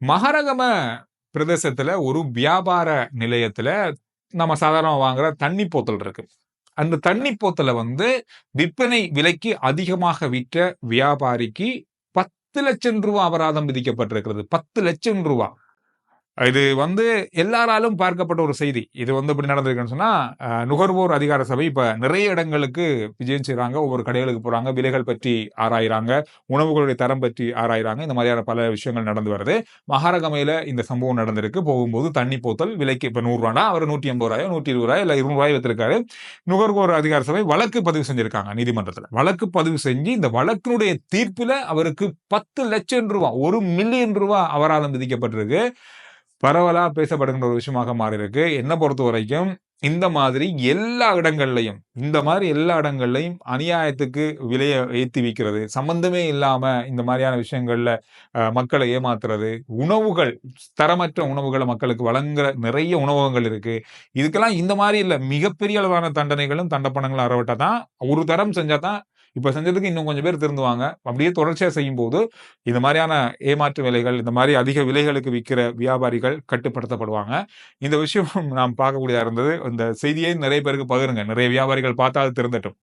மகரகம பிரதேசத்துல ஒரு வியாபார நிலையத்துல நம்ம சாதாரணமா வாங்குற தண்ணி போத்தல் இருக்கு. அந்த தண்ணி போத்தல விற்பனை விலைக்கு அதிகமாக விற்ற வியாபாரிக்கு ரூ. 10,00,000 அபராதம் விதிக்கப்பட்டிருக்கிறது. ரூ. 10,00,000. இது எல்லாராலும் பார்க்கப்பட்ட ஒரு செய்தி. இது எப்படி நடந்திருக்குன்னு சொன்னா, நுகர்வோர் அதிகார சபை இப்ப நிறைய இடங்களுக்கு விஜயம் செய்றாங்க. ஒவ்வொரு கடைகளுக்கு போறாங்க. விலைகள் பற்றி ஆராய்றாங்க. உணவுகளுடைய தரம் பற்றி ஆராய்றாங்க. இந்த மாதிரியான பல விஷயங்கள் நடந்து வருது. மகாரகமையில இந்த சம்பவம் நடந்திருக்கு. போகும்போது தண்ணி போத்தல் விலைக்கு இப்ப ரூ. 100 அவரு ரூ. 180 ரூ. 120 இல்ல ரூ. 200 வித்திருக்காரு. நுகர்வோர் அதிகார சபை வழக்கு பதிவு செஞ்சிருக்காங்க நீதிமன்றத்துல. வழக்கு பதிவு செஞ்சு இந்த வழக்கினுடைய தீர்ப்புல அவருக்கு ரூ. 10,00,000 $1,000,000 அபராதம் விதிக்கப்பட்டிருக்கு. பரவலா பேசப்படுகின்ற ஒரு விஷயமாக மாறியிருக்கு. என்ன பொறுத்தவரைக்கும் இந்த மாதிரி எல்லா இடங்கள்லயும் அநியாயத்துக்கு விலைய ஏத்தி விக்கிறது, சம்பந்தமே இல்லாம இந்த மாதிரியான விஷயங்கள்ல மக்களை ஏமாத்துறது, உணவுகள் தரமற்ற உணவுகள மக்களுக்கு வழங்குற நிறைய உணவகங்கள் இருக்கு. இதுக்கெல்லாம் இந்த மாரி இல்ல, மிகப்பெரிய அளவான தண்டனைகளும், தண்டப்பணங்களும் அறவிட்டா தான், ஒரு தரம் செஞ்சா தான் இப்ப செஞ்சதுக்கு இன்னும் கொஞ்சம் பேர் திருந்துவாங்க. அப்படியே தொடர்ச்சியா செய்யும்போது, இந்த மாரியான ஏமாற்று வேலைகள், இந்த மாரி அதிக விலைகளுக்கு விக்கிற வியாபாரிகள் கட்டுப்படுத்தப்படுவாங்க. இந்த விஷயம் நாம் பார்க்கக்கூடியதா இருந்தது. இந்த செய்தியை நிறைய பேருக்கு பகிருங்க. நிறைய வியாபாரிகள் பார்த்தா அது திருந்தட்டும்.